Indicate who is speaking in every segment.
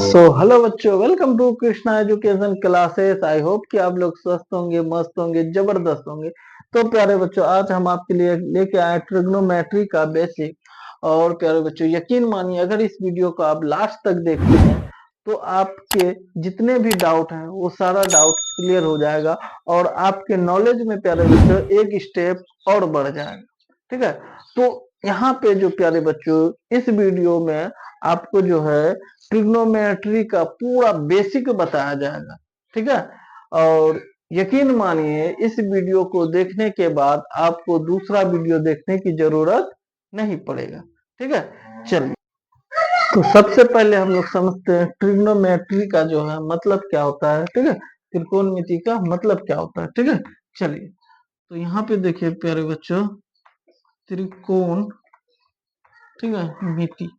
Speaker 1: सो hello बच्चों, welcome to Krishna education classes. I hope कि आप लोग स्वस्थ होंगे, मस्त होंगे, जबरदस्त होंगे। तो प्यारे बच्चों, आज हम आपके लिए लेके आए ट्रिग्नोमेट्री का बेसिक। और प्यारे बच्चों, यकीन मानिए अगर इस वीडियो को आप लास्ट तक देखते हैं तो आपके जितने भी डाउट हैं वो सारा डाउट क्लियर हो जाएगा और आपके नॉलेज में प्यारे बच्चों एक स्टेप और बढ़ जाएगा। ठीक है, तो यहाँ पे जो प्यारे बच्चों इस वीडियो में आपको जो है ट्रिग्नोमेट्री का पूरा बेसिक बताया जाएगा। ठीक है, और यकीन मानिए इस वीडियो को देखने के बाद आपको दूसरा वीडियो देखने की जरूरत नहीं पड़ेगा। ठीक है, चलिए तो सबसे पहले हम लोग समझते हैं ट्रिग्नोमेट्री का जो है मतलब क्या होता है। ठीक है, त्रिकोणमिति का मतलब क्या होता है। ठीक है, चलिए तो यहाँ पे देखिए प्यारे बच्चों, त्रिकोण, ठीक है, मिति,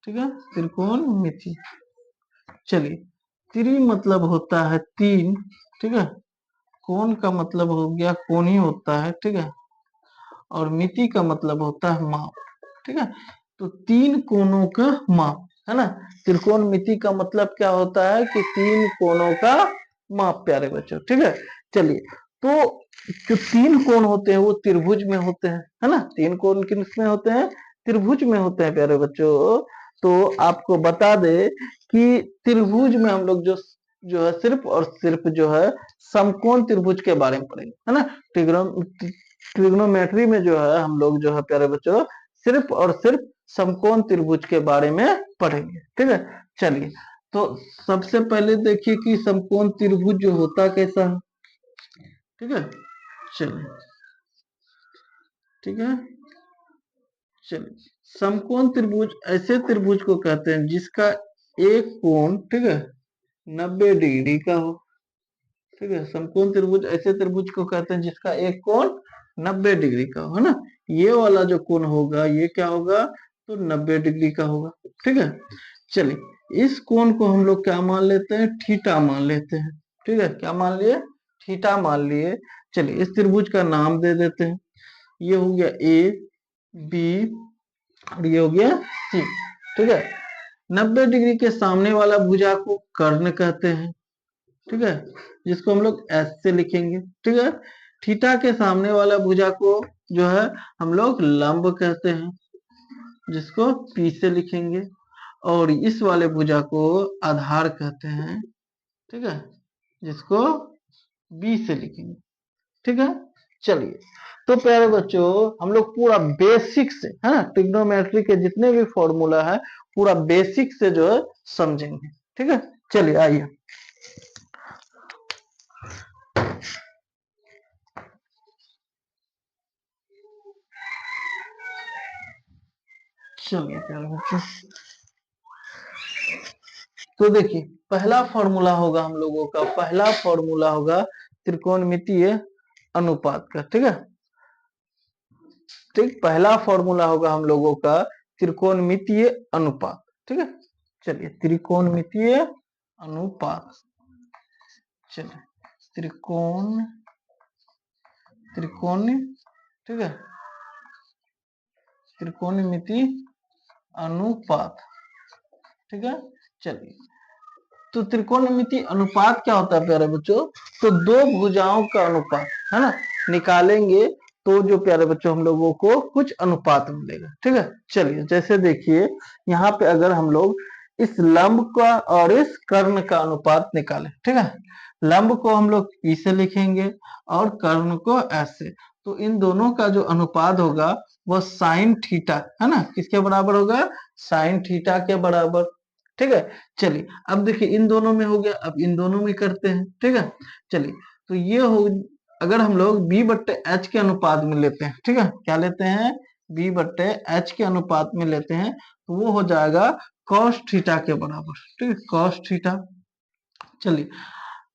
Speaker 1: ठीक है, त्रिकोणमिति। चलिए, त्रि मतलब होता है तीन, ठीक है, कोण का मतलब हो गया कोण ही होता है। ठीक है, और मिति का मतलब होता है माप। ठीक है, तो तीन कोणों का माप है ना। त्रिकोणमिति का मतलब क्या होता है कि तीन कोणों का माप प्यारे बच्चों। ठीक है, चलिए तो जो तीन कोण होते हैं वो त्रिभुज में होते हैं, है ना। तीन कोण किस में होते हैं? त्रिभुज में होते हैं प्यारे बच्चों। तो आपको बता दे कि त्रिभुज में हम लोग जो जो है सिर्फ और सिर्फ जो है समकोण त्रिभुज के बारे में पढ़ेंगे, है ना। ट्रिग्नोमेट्री में जो है हम लोग जो है प्यारे बच्चों सिर्फ और सिर्फ समकोण त्रिभुज के बारे में पढ़ेंगे। ठीक है, चलिए तो सबसे पहले देखिए कि समकोण त्रिभुज जो होता कैसा है। ठीक है, चलिए, ठीक है, चलिए समकोण त्रिभुज ऐसे त्रिभुज को कहते हैं जिसका एक कोण, ठीक है, 90 डिग्री का हो। ठीक है, समकोण त्रिभुज ऐसे त्रिभुज को कहते हैं जिसका एक कोण 90 डिग्री का हो, है ना। ये वाला जो कोण होगा ये क्या होगा? तो 90 डिग्री का होगा। ठीक है, चलिए इस कोण को हम लोग क्या मान लेते हैं? थीटा मान लेते हैं। ठीक है, क्या मान लिए? थीटा मान लिए। चलिए इस त्रिभुज का नाम दे देते हैं। ये हो गया ए, बी और ये हो गया सी। ठीक है, 90 डिग्री के सामने वाला भुजा को कर्ण कहते हैं। ठीक है, जिसको हम लोग एस से लिखेंगे। ठीक है, थीटा के सामने वाला भुजा को जो है हम लोग लंब कहते हैं, जिसको पी से लिखेंगे। और इस वाले भुजा को आधार कहते हैं। ठीक है, जिसको बी से लिखेंगे। ठीक है, चलिए तो प्यारे बच्चों हम लोग पूरा बेसिक से, है ना, ट्रिग्नोमेट्री के जितने भी फॉर्मूला है पूरा बेसिक से जो है समझेंगे। ठीक है, चलिए आइए। चलिए प्यारे बच्चों, तो देखिए पहला फॉर्मूला होगा हम लोगों का, पहला फॉर्मूला होगा त्रिकोणमितीय अनुपात का। ठीक है, ठीक, पहला फॉर्मूला होगा हम लोगों का त्रिकोणमितीय अनुपात। ठीक है, चलिए त्रिकोणमितीय अनुपात। चलिए त्रिकोण, त्रिकोण, ठीक है, त्रिकोणमिति अनुपात। ठीक है, चलिए तो त्रिकोणमिति अनुपात क्या होता है प्यारे बच्चों? तो दो भुजाओं का अनुपात, है ना, निकालेंगे तो जो प्यारे बच्चों हम लोगों को कुछ अनुपात मिलेगा। ठीक है, चलिए जैसे देखिए यहाँ पे अगर हम लोग इस लंब का और इस कर्ण का अनुपात निकालें। ठीक है, लंब को हम लोग ई से लिखेंगे और कर्ण को एस से। तो इन दोनों का जो अनुपात होगा वो साइन थीटा, है ना, किसके बराबर होगा? साइन थीटा के बराबर। ठीक है, चलिए अब देखिए इन दोनों में हो गया, अब इन दोनों में करते हैं। ठीक है, चलिए तो ये हो, अगर हम लोग b बट्टे एच के अनुपात में लेते हैं, ठीक है, क्या लेते हैं? b बट्टे एच के अनुपात में लेते हैं तो वो हो जाएगा cos थीटा के बराबर। ठीक है, cos थीटा। चलिए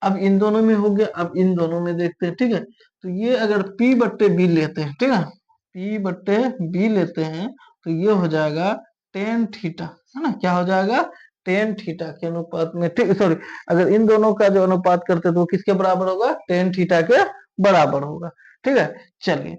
Speaker 1: अब इन दोनों में हो गया, अब इन दोनों में देखते हैं। ठीक है, तो ये अगर p बट्टे बी लेते हैं, ठीक है, p बट्टे बी लेते हैं तो ये हो जाएगा टेन थीटा, है ना। क्या हो जाएगा? टेन थीटा के अनुपात में। ठीक, सॉरी, अगर इन दोनों का जो अनुपात करते तो वो किसके बराबर होगा? टेन थीटा के बराबर होगा। ठीक है, चलिए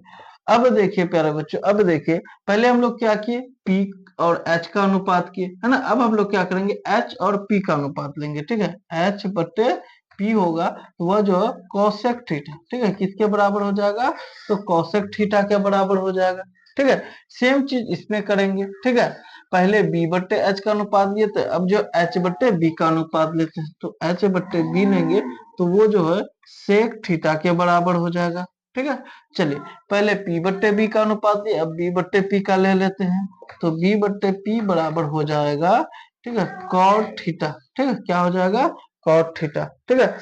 Speaker 1: अब देखिए प्यारे बच्चों, अब देखिए पहले हम लोग क्या किए, p और एच का अनुपात किए, है ना। अब हम लोग क्या करेंगे, एच और पी का अनुपात लेंगे, ठीक है। एच बटे पी होगा तो वह जो है कोसेक थीटा, ठीक है, किसके बराबर हो जाएगा, तो कोसेक थीटा के बराबर हो जाएगा, ठीक है। सेम चीज इसमें करेंगे, ठीक है। पहले बी बट्टे एच का अनुपात लिए थे, अब जो एच बट्टे बी का अनुपात लेते हैं, तो एच बट्टे बी लेंगे तो वो जो है सेक थीटा के बराबर हो जाएगा, ठीक है। चलिए पहले पी बट्टे बी का अनुपात लिए, अब बी बट्टे पी का ले लेते हैं, तो बी बट्टे पी बराबर हो जाएगा, ठीक है, कॉट थीटा, ठीक है, क्या हो जाएगा, कॉट थीटा, ठीक है।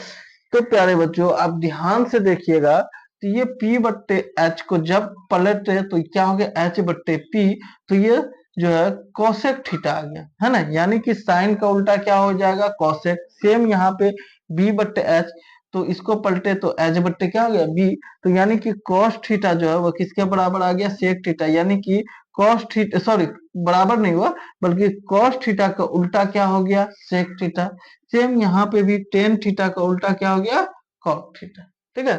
Speaker 1: तो प्यारे बच्चों आप ध्यान से देखिएगा, तो ये P बट्टे एच को जब पलटे तो क्या हो गया, एच बट्टे पी, तो ये जो है कोसेक थीटा आ गया, है ना। यानी कि साइन का उल्टा क्या हो जाएगा, कोसेक। सेम यहाँ पे B बट्टे एच, तो इसको पलटे तो एच बट्टे क्या हो गया बी, तो यानी कि कॉस थीटा जो है वो किसके बराबर आ गया, सेक थीटा, यानी कि कॉस थीटा, सॉरी बराबर नहीं हुआ बल्कि कॉस थीटा का उल्टा क्या हो गया, सेक थीटा। सेम यहाँ पे भी टेन थीटा का उल्टा क्या हो गया, कॉट थीटा, ठीक है।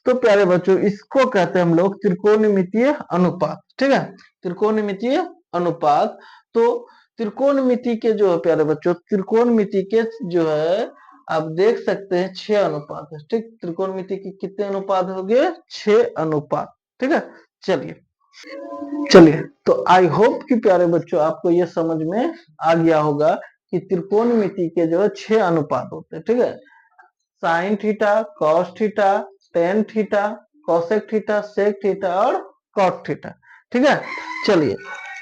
Speaker 1: तो प्यारे बच्चों इसको कहते हैं हम लोग त्रिकोणमितीय अनुपात, ठीक है, त्रिकोणमितीय अनुपात। तो त्रिकोणमिति के जो है प्यारे बच्चों, त्रिकोणमिति के जो है आप देख सकते हैं 6 अनुपात है, ठीक। त्रिकोणमिति के कितने अनुपात हो गए, 6 अनुपात, ठीक है। चलिए चलिए तो आई होप कि प्यारे बच्चों आपको ये समझ में आ गया होगा कि त्रिकोणमिति के जो है 6 अनुपात होते हैं, ठीक है। Sine theta, cos theta, tan theta, cosec theta, sec theta और कॉट थीटा, ठीक है। चलिए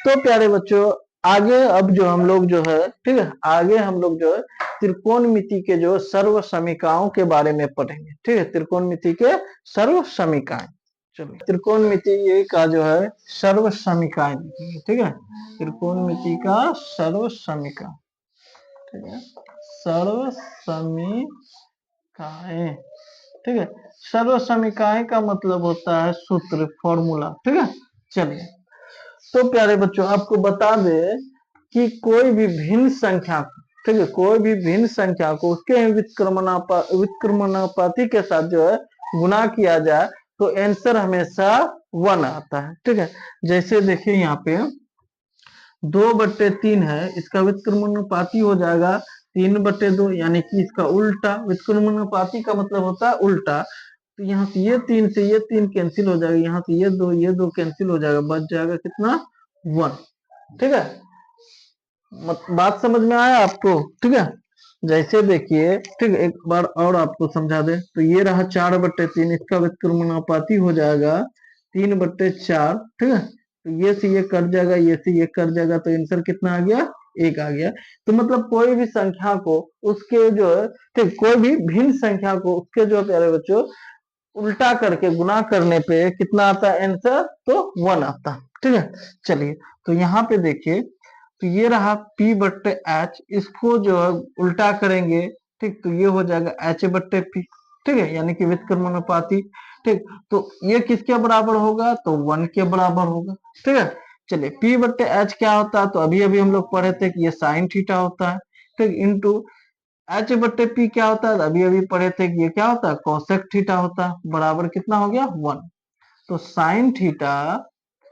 Speaker 1: तो प्यारे बच्चों आगे अब जो हम लोग जो है, ठीक है, आगे हम लोग जो है त्रिकोणमिति के जो सर्व समीकरणों के बारे में पढ़ेंगे, ठीक है, त्रिकोणमिति के सर्व समीकरण। चलिए त्रिकोणमिति का जो है सर्व समीकरण लिखेंगे, ठीक है, त्रिकोणमिति का सर्व समीकरण, ठीक है, सर्व समीकरण, ठीक है। सर्व समीकरण का मतलब होता है सूत्र, फॉर्मूला, ठीक है। चलिए तो प्यारे बच्चों आपको बता दे कि कोई भी भिन्न संख्या, ठीक है, कोई भी भिन्न संख्या को उसके व्युत्क्रमणापाती के साथ जो है गुणा किया जाए तो आंसर हमेशा 1 आता है, ठीक है। जैसे देखिए यहाँ पे 2/3 है, इसका व्युत्क्रमानुपाती हो जाएगा 3/2, यानी कि इसका उल्टा। व्युत्क्रमानुपाती का मतलब होता है उल्टा। तो यहाँ से ये 3 से ये 3 कैंसिल हो जाएगा, यहाँ से ये 2 कैंसिल हो जाएगा, बच जाएगा कितना, 1, ठीक है। बात समझ में आया आपको, ठीक है। जैसे देखिए, ठीक है, एक बार और आपको समझा दे, तो ये रहा 4/3, इसका व्युत्क्रमानुपाती हो जाएगा 3/4, ठीक है। तो ये से ये कट जाएगा, ये से ये कट जाएगा, तो आंसर कितना आ गया, 1 आ गया। तो मतलब कोई भी संख्या को उसके जो है, ठीक, कोई भी भिन्न संख्या को उसके जो प्यारे बच्चों उल्टा करके गुना करने पे कितना आता है आंसर, तो 1 आता है, ठीक है। चलिए तो यहाँ पे देखिए, तो ये रहा P बट्टे एच, इसको जो है उल्टा करेंगे, ठीक, तो ये हो जाएगा H बट्टे P, ठीक है, यानी कि व्युत्क्रमानुपाती, ठीक। तो ये किसके बराबर होगा, तो 1 के बराबर होगा, ठीक है। चलिए P बट्टे एच क्या होता है, तो अभी अभी हम लोग पढ़े थे कि ये साइन थीटा होता है, ठीक, इंटू एच बट्टे पी क्या होता है, अभी अभी पढ़े थे कि ये क्या होता है, कोसेक थीटा होता है, बराबर कितना हो गया, 1। तो साइन थीटा,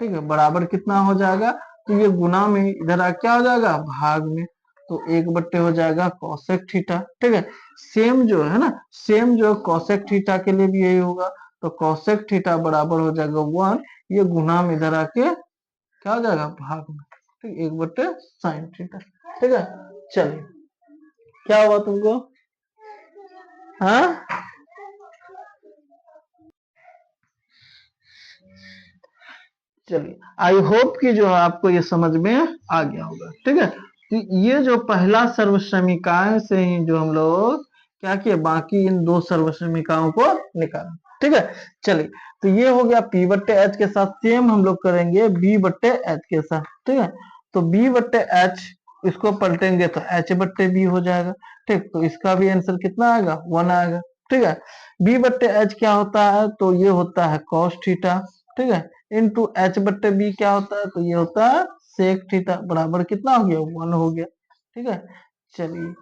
Speaker 1: ठीक है, बराबर कितना हो जाएगा, तो ये गुना में इधर आ क्या हो जाएगा, भाग में, तो 1/, हो जाएगा कोसेक थीटा, ठीक है। सेम जो है ना, सेम जो कोसेक थीटा के लिए भी यही होगा, तो कोसेक थीटा बराबर हो जाएगा 1, ये गुना में इधर आके क्या हो जाएगा, भाग में, ठीक, 1/sin थीटा, ठीक है। चलिए क्या हुआ तुमको, हाँ, चलिए आई होप कि जो है आपको ये समझ में आ गया होगा, ठीक है। तो ये जो पहला सर्व समीकरण से ही जो हम लोग क्या किए, बाकी इन 2 सर्व समीकरणों को निकाला, ठीक है। चलिए तो ये हो गया P बट्टे एच के साथ, सेम हम लोग करेंगे B बट्टे एच के साथ, ठीक है। तो B बट्टे एच इसको पलटेंगे तो H बट्टे B हो जाएगा, ठीक। तो इसका भी आंसर कितना आएगा, 1 आएगा, ठीक है। B बट्टे एच क्या होता है, तो ये होता है कॉस थीटा, ठीक है, इंटू एच बट्टे बी क्या होता है, तो ये होता है सेक थीटा, बराबर कितना हो गया, 1 हो गया, ठीक है। चलिए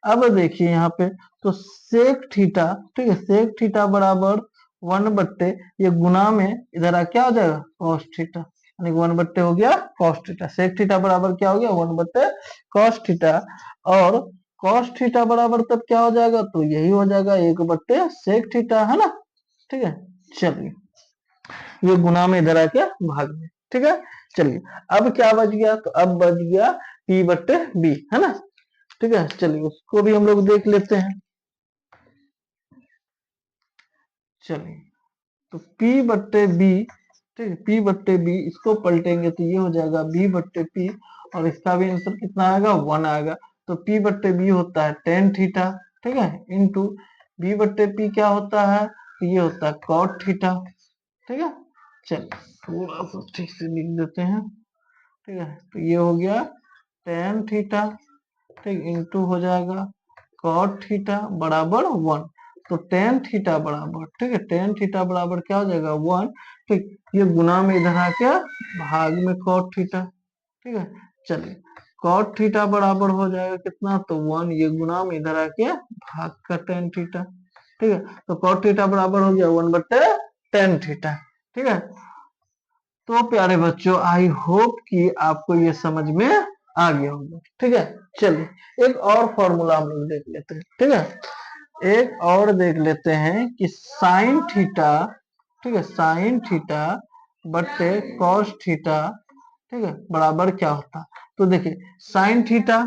Speaker 1: अब देखिए यहाँ पे, तो सेक थीटा, ठीक है, सेक थीटा बराबर 1/, ये गुना में इधर आ क्या हो जाएगा, कॉस थीटा, यानी 1/, हो गया cos थीटा। sec थीटा बराबर क्या हो गया 1/, cos थीटा। और cos थीटा बराबर तब क्या हो जाएगा, तो यही हो जाएगा 1/, sec थीटा, है ना। ठीक है, चलिए ये गुना में इधर आके भाग में। ठीक है, चलिए अब क्या बच गया, तो अब बच गया P/B, है ना। ठीक है, चलिए उसको भी हम लोग देख लेते हैं। चलिए तो P/B, ठीक है, P/B इसको पलटेंगे तो ये हो जाएगा B/P, और इसका भी आंसर कितना आएगा 1 आएगा। तो P/B होता है tan थीटा, ठीक है, इंटू B/P क्या होता है, तो ये होता है cot थीटा। ठीक है, चलिए थोड़ा सा ठीक से लिख देते हैं। ठीक है, तो ये हो गया tan थीटा, ठीक, इंटू हो जाएगा cot थीटा बराबर 1। तो tan थीटा बराबर, ठीक है, tan थीटा बराबर क्या हो जाएगा 1। ठीक, ये गुना में इधर आके भाग में cot थीटा। ठीक है, चलिए cot थीटा बराबर हो जाएगा कितना, तो 1, ये गुना में इधर आके भाग का tan थीटा। ठीक है, तो cot थीटा बराबर हो गया 1/, tan थीटा। ठीक है, तो प्यारे बच्चों आई होप कि आपको ये समझ में आ गया होगा। ठीक है, चलिए एक और फॉर्मूला हम लोग देख लेते हैं। ठीक है, एक और देख लेते हैं कि साइन थीटा, ठीक है, साइन थीटा बट्टे कॉस थीटा, ठीक है, बराबर क्या होता है। तो देखिए साइन थीटा,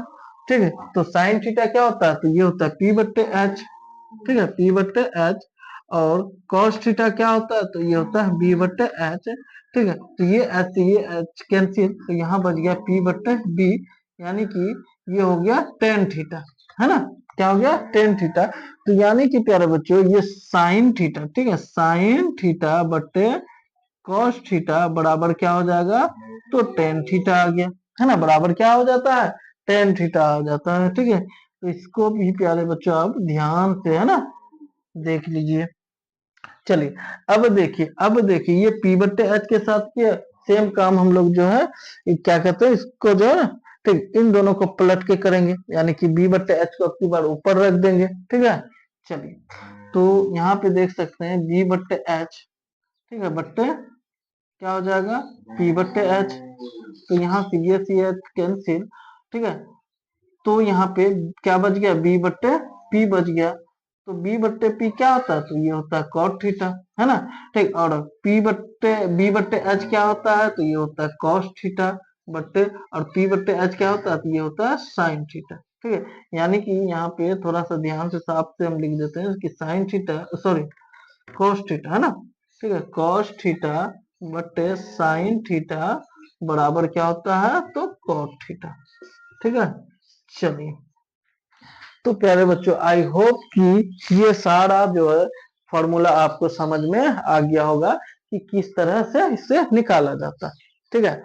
Speaker 1: ठीक है, तो साइन थीटा क्या होता है, तो ये होता है P/H, ठीक है, P/H। और cos थीटा क्या होता है, तो ये होता है B/H। ठीक है, तो ये H कैंसिल, तो यहाँ बच गया P/B, यानी कि ये हो गया tan थीटा, है ना। क्या हो गया tan थीटा। तो यानी कि प्यारे बच्चों ये साइन थीटा, ठीक है, साइन थीटा बट्टे cos थीटा बराबर क्या हो जाएगा, तो tan थीटा आ गया, है ना, बराबर क्या हो जाता है tan थीटा आ जाता है। ठीक है, तो इसको भी प्यारे बच्चों आप ध्यान से, है ना, देख लीजिए। चलिए अब देखिए ये P/H के साथ किया सेम काम हम लोग जो है ये क्या कहते हैं, इसको जो है ना, ठीक, इन दोनों को पलट के करेंगे, यानी कि B/H को अब की बार ऊपर रख देंगे। ठीक है, चलिए तो यहाँ पे देख सकते हैं B/H, ठीक है, बट्टे क्या हो जाएगा P/H। तो यहाँ से ये CH कैंसिल, ठीक है, तो यहाँ पे क्या बच गया B/P बच गया। तो B/P क्या होता है, तो ये होता है cot थीटा, है ना। ठीक, और B/H क्या होता है, तो ये होता है cos थीटा बट्टे, और P/H क्या होता है, तो ये होता है sin थीटा। ठीक है, यानी कि यहाँ पे थोड़ा सा ध्यान से साफ से हम लिख देते हैं कि sin theta, sorry cos theta, है ना। ठीक है, cos थीटा बट्टे sin थीटा बराबर क्या होता है, तो cot थीटा। ठीक है, चलिए तो प्यारे बच्चों आई होप कि ये सारा जो है फॉर्मूला आपको समझ में आ गया होगा कि किस तरह से इसे निकाला जाता है। ठीक है,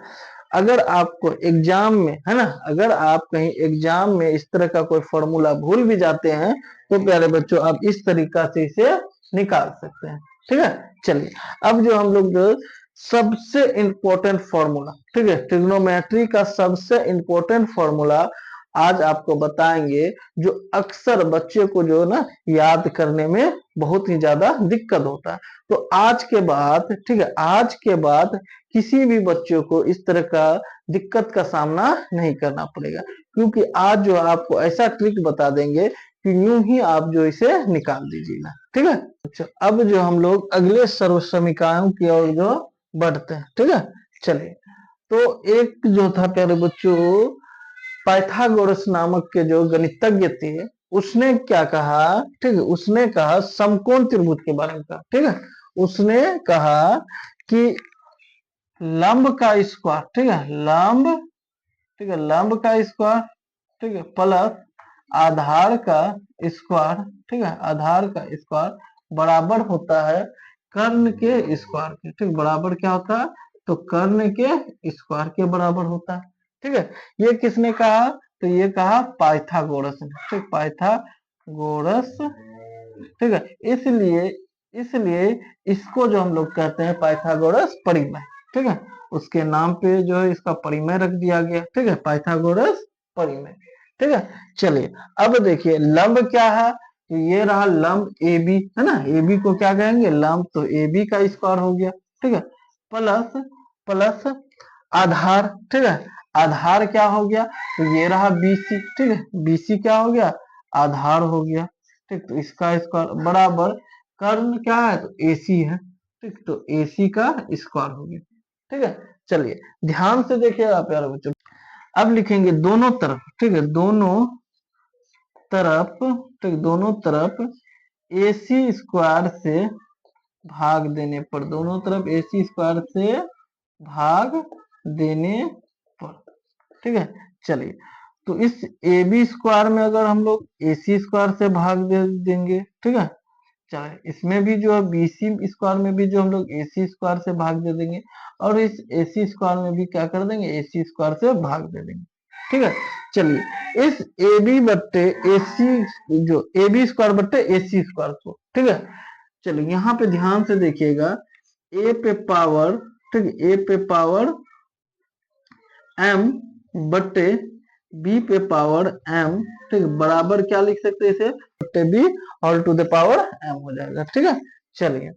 Speaker 1: अगर आपको एग्जाम में, है ना, अगर आप कहीं एग्जाम में इस तरह का कोई फॉर्मूला भूल भी जाते हैं तो प्यारे बच्चों आप इस तरीका से इसे निकाल सकते हैं। ठीक है, चलिए अब जो हम लोग जो सबसे इंपॉर्टेंट फॉर्मूला, ठीक है, ट्रिग्नोमेट्री का सबसे इंपॉर्टेंट फॉर्मूला आज आपको बताएंगे, जो अक्सर बच्चे को जो ना याद करने में बहुत ही ज्यादा दिक्कत होता है। तो आज के बाद, ठीक है, आज के बाद किसी भी बच्चों को इस तरह का दिक्कत का सामना नहीं करना पड़ेगा, क्योंकि आज जो आपको ऐसा ट्रिक बता देंगे कि यूं ही आप जो इसे निकाल दीजिएगा। ठीक है, अच्छा अब जो हम लोग अगले सर्व समीकरणों की ओर जो बढ़ते हैं। ठीक है, चलिए तो एक जो था प्यारे बच्चों पाइथागोरस नामक के जो गणितज्ञ थे, उसने क्या कहा, ठीक है, उसने कहा समकोण त्रिभुज के बारे में कहा। ठीक है, उसने कहा कि लंब का स्क्वायर, ठीक है, लंब, ठीक है, लंब का स्क्वायर, ठीक है, प्लस आधार का स्क्वायर, ठीक है, आधार का स्क्वायर बराबर होता है कर्ण के स्क्वायर के। ठीक, बराबर क्या होता है, तो कर्ण के स्क्वायर के बराबर होता है। ठीक है, ये किसने कहा, तो ये कहा पाइथागोरस ने। ठीक, पाइथागोरस, ठीक है, इसलिए इसलिए इसको जो हम लोग कहते हैं पाइथागोरस परिमेय। ठीक है, उसके नाम पे जो है इसका परिमेय रख दिया गया। ठीक है, पाइथागोरस परिमेय। ठीक है, चलिए अब देखिए लंब क्या है, तो ये रहा लंब ए बी, है ना, ए बी को क्या कहेंगे लंब, तो ए बी का स्क्वायर हो गया। ठीक है, प्लस प्लस आधार, ठीक है। आधार क्या हो गया, तो ये रहा BC, ठीक है। BC क्या हो गया, आधार हो गया, ठीक। तो इसका स्क्वायर बराबर कर्ण क्या है, तो AC है, ठीक। तो AC का स्क्वायर हो गया, ठीक है। चलिए ध्यान से देखिएगा प्यारे बच्चों, अब लिखेंगे दोनों तरफ, ठीक है, दोनों तरफ, ठीक, दोनों तरफ AC स्क्वायर से भाग देने पर, दोनों तरफ AC स्क्वायर से भाग देने पर, ठीक है। चलिए तो इस AB स्क्वायर में अगर हम लोग AC स्क्वायर से भाग दे देंगे, ठीक है। चलिए इसमें भी जो है BC स्क्वायर में भी जो हम लोग AC स्क्वायर से भाग दे देंगे, और इस AC स्क्वायर में भी क्या कर देंगे, AC स्क्वायर से भाग दे देंगे, ठीक है। चलिए इस AB बट्टे AC, जो AB स्क्वायर बट्टे AC स्क्वायर को, ठीक है। चलिए यहाँ पे ध्यान से देखिएगा, A पे पावर, ठीक है, A पे पावर M बट्टे B पे पावर M, ठीक, बराबर क्या लिख सकते हैं इसे, बट्टे B whole to the power M हो जाएगा, ठीक है। चलिए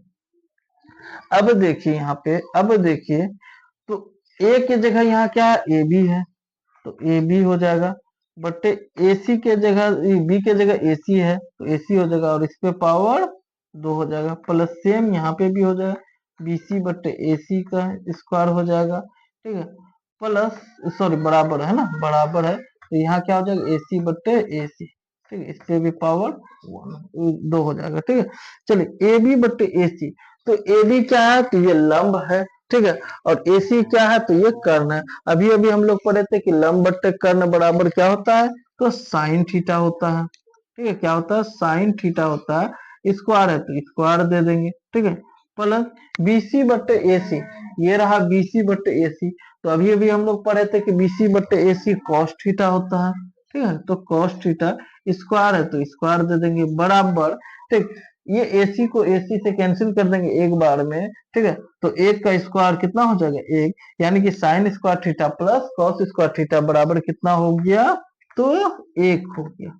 Speaker 1: अब देखिए यहाँ पे, अब देखिए तो A की जगह यहाँ क्या है, AB है, तो AB हो जाएगा, बट्टे AC के जगह, B के जगह AC है तो AC हो जाएगा, और इस पे पावर 2 हो जाएगा, प्लस सेम यहाँ पे भी हो जाएगा, BC बट्टे AC का स्क्वायर हो जाएगा, ठीक है। प्लस, सॉरी बराबर है ना, बराबर है, तो यहाँ क्या हो जाएगा, AC बट्टे AC, ठीक है, इस पे भी पावर 2 हो जाएगा, ठीक है। चलिए AB बट्टे AC, तो AB क्या है, तो ये लंब है, ठीक है, और AC क्या है, तो ये कर्ण है। अभी अभी हम लोग पढ़े थे कि लंब बट्टे कर्ण बराबर क्या होता है, तो साइन थीटा होता है, ठीक है। क्या होता है, साइन थीटा होता है, स्क्वायर है तो स्क्वायर दे देंगे, ठीक है। प्लस BC बट्टे AC, ये रहा BC बट्टे AC, तो अभी अभी हम लोग पढ़े थे कि BC बट्टे AC कॉस थीटा होता है, ठीक है। तो कॉस थीटा स्क्वायर है तो स्क्वायर दे देंगे, बराबर, ठीक। ये AC को AC से कैंसिल कर देंगे एक बार में, ठीक है। तो एक का स्क्वायर कितना हो जाएगा, एक, यानी कि sine square theta plus cos square theta बराबर कितना हो गया, तो एक हो गया,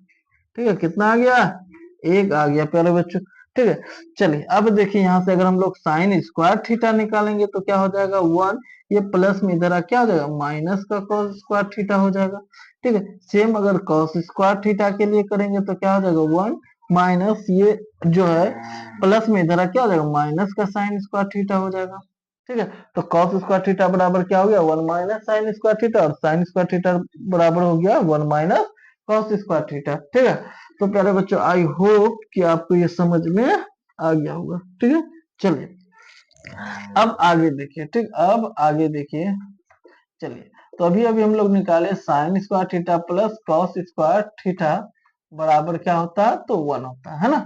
Speaker 1: ठीक है। कितना आ गया, एक आ गया प्यारे बच्चों, ठीक है। चलिए अब देखिए यहाँ से अगर हम लोग साइन स्क्वायर थीटा निकालेंगे तो क्या हो जाएगा, 1, ये प्लस में इधर क्या हो जाएगा, माइनस का कॉस स्क्वायर थीटा हो जाएगा, ठीक है। सेम अगर कॉस स्क्वायर थीटा के लिए करेंगे तो क्या हो जाएगा, 1 माइनस ये जो है प्लस में इधर क्या हो जाएगा, माइनस का साइन स्क्वायर थीटा हो जाएगा, ठीक है। तो कॉस स्क्वायर थीटा बराबर क्या हो गया, 1 माइनस साइन स्क्वायर थीटा, और साइन स्क्वायर थीटा बराबर हो गया 1 माइनस कॉस स्क्वायर थीटा, ठीक है। तो प्यारे बच्चों आई होप कि आपको ये समझ में आ गया होगा, ठीक है। चलिए अब आगे देखिए, ठीक, अब आगे देखिए, चलिए तो अभी अभी हम लोग निकाले sine square theta plus cos square theta बराबर क्या होता है, तो 1 होता है ना,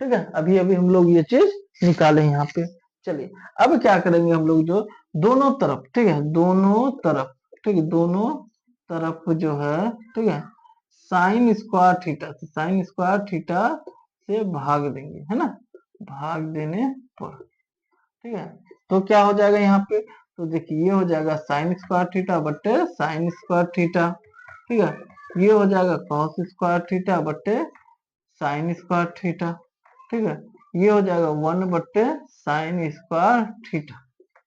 Speaker 1: ठीक है। अभी अभी हम लोग ये चीज निकाले यहाँ पे। चलिए अब क्या करेंगे हम लोग, जो दोनों तरफ, ठीक है, दोनों तरफ, ठीक है, दोनों तरफ जो है, ठीक है, साइन स्क्वायर थीटा से, साइन स्क्वायर थीटा से भाग देंगे, है ना, भाग देने पर, ठीक है। तो क्या हो जाएगा यहाँ पे, तो देखिए ये हो जाएगा साइन स्क्वायर थीटा बट्टे साइन स्क्वायर थीटा, ठीक है। ये हो जाएगा कॉस स्क्वायर थीटा बट्टे साइन स्क्वायर थीटा, ठीक है। ये हो जाएगा 1 बट्टे साइन स्क्वायर थीटा,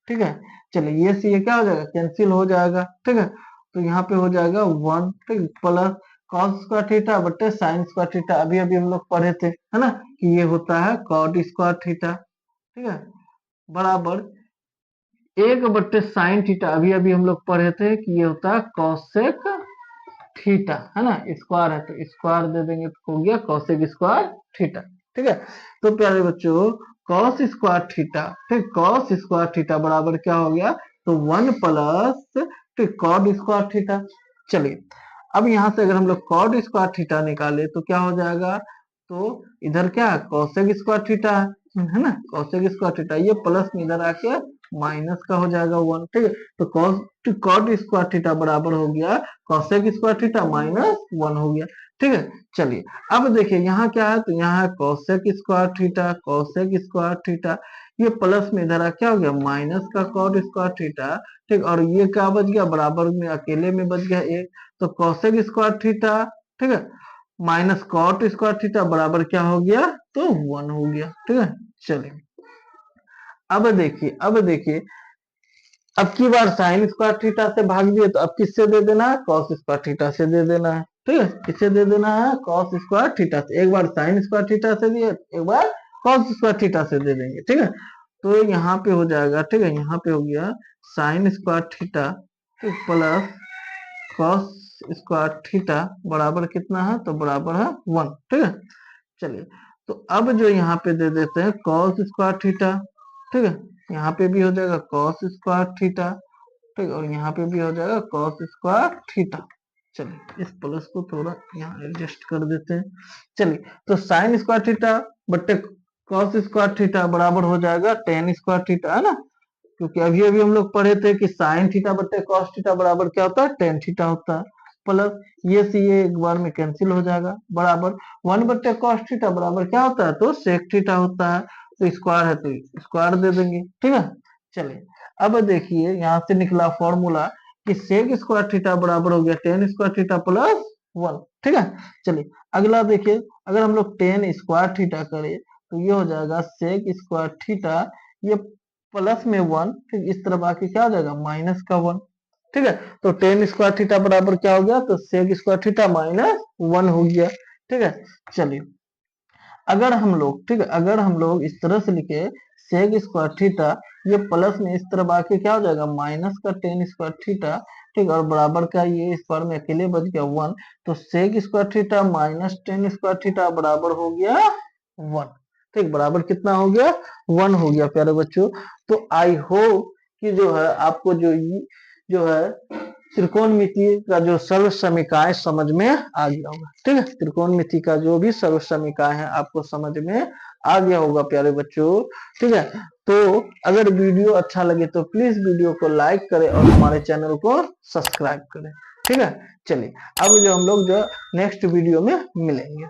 Speaker 1: ठीक है। चलिए ये से ये क्या हो जाएगा, कैंसिल हो जाएगा, ठीक है। तो यहाँ पे हो जाएगा 1, ठीक, प्लस कॉस स्क्वायर थीटा बट्टे साइन स्क्वायर थीटा, अभी अभी हम लोग पढ़े थे, है ना, कि ये होता है कॉट स्क्वायर थीटा, ठीक है, बराबर 1 बट्टे साइन थीटा, अभी अभी हम लोग पढ़े थे कि ये होता है कॉसेक थीटा, है ना, स्क्वायर है तो स्क्वायर दे देंगे तो हो गया कॉसेक स्क्वायर थीटा, ठीक है। तो प्यारे बच्चों कॉस स्क्वायर थीटा, ठीक, कॉस स्क्वायर थीटा बराबर क्या हो गया, तो 1 प्लस, ठीक, कॉट स्क्वायर थीटा। चलिए अब यहाँ से अगर हम लोग कॉट स्क्वायर थीटा निकाले तो क्या हो जाएगा, तो इधर क्या है, कॉसेक स्क्वायर थीटा है ना, कॉसेक स्क्वायर थीटा, ये प्लस में इधर आके माइनस का हो जाएगा 1, ठीक है। तो कॉट स्क्वायर थीटा बराबर हो गया कॉसेक स्क्वायर थीटा माइनस 1 हो गया, ठीक है। चलिए अब देखिए यहाँ क्या है, तो यहाँ है cosec square theta, cosec square theta, ये प्लस में इधर क्या हो गया, माइनस का कॉट स्क्वायर थीटा, ठीक, और ये क्या बच गया, बराबर में अकेले में बच गया एक, तो कॉसेक स्क्वायर थीटा, ठीक है, माइनस कॉट स्क्वायर थीटा बराबर क्या हो गया, तो 1 हो गया, ठीक है। चलिए अब देखिए, अब देखिए अब की बार साइन स्क्वायर थीटा से भाग दिए तो अब किससे दे देना है, कॉस स्क्वायर थीटा से दे देना है। ठीक है, किससे दे देना है, कॉस स्क्वायर थीटा से। एक बार साइन स्क्वायर थीटा से दिए, एक बार कॉस स्क्वायर थीटा से दे देंगे। ठीक है, तो यहाँ पे हो जाएगा, ठीक है, यहाँ पे हो गया sine square theta plus cos square theta बराबर कितना है, तो बराबर है 1। ठीक है, चलिए, तो अब जो यहाँ पे दे देते हैं कॉस स्क्वायर थीटा। ठीक है, यहाँ पे भी हो जाएगा कॉस स्क्वायर थीटा। ठीक है, और यहाँ पे भी हो जाएगा कॉस स्क्वायर थीटा। चलिए, इस प्लस को थोड़ा यहाँ एडजस्ट कर देते हैं। चलिए, तो साइन स्क्वायर थीटा बट्टे कॉस स्क्वायर थीटा बराबर हो जाएगा टेन स्क्वायर थीटा, है ना। क्योंकि अभी अभी हम लोग पढ़े थे कि साइन थीटा बट्टे कॉस थीटा बराबर क्या होता है, टेन थीटा होता है। प्लस ये से ये एक बार में कैंसिल हो जाएगा, बराबर 1 बट्टे कॉस थीटा बराबर क्या होता है, तो सेक थीटा होता है। तो स्क्वायर है तो स्क्वायर दे देंगे। ठीक है, चलिए, अब देखिए यहाँ से निकला फॉर्मूला कि सेक स्क्वायर थीटा बराबर हो गया टेन स्क्वायर थीटा प्लस 1। ठीक है, चलिए, अगला देखिए, अगर हम लोग टेन स्क्वायर थीटा करें तो ये हो जाएगा सेक स्क्वायर थीटा, ये प्लस में 1, फिर इस तरफ आके क्या हो जाएगा, माइनस का 1। ठीक है, तो टेन स्क्वायर थीटा बराबर क्या हो गया, तो सेक स्क्वायर थीटा माइनस 1 हो गया। ठीक है, चलिए, अगर हम लोग, ठीक है, अगर हम लोग इस तरह से लिखे सेक स्क्वायर थीटा, ये प्लस में इस तरफ आके क्या हो जाएगा, माइनस का टेन स्क्वायर थीटा। ठीक, और बराबर का ये इस बार में अकेले बच गया 1, तो sec square theta minus tan square theta बराबर हो गया 1। ठीक, बराबर कितना हो गया, 1 हो गया प्यारे बच्चों। तो आई होप कि जो है आपको जो है त्रिकोणमिति का जो सर्व समीकरण समझ में आ गया होगा। ठीक है, त्रिकोणमिति का जो भी सर्व समीकरण है आपको समझ में आ गया होगा प्यारे बच्चों। ठीक है, तो अगर वीडियो अच्छा लगे तो प्लीज वीडियो को लाइक करें और हमारे चैनल को सब्सक्राइब करें। ठीक है, चलिए, अब जो हम लोग जो नेक्स्ट वीडियो में मिलेंगे।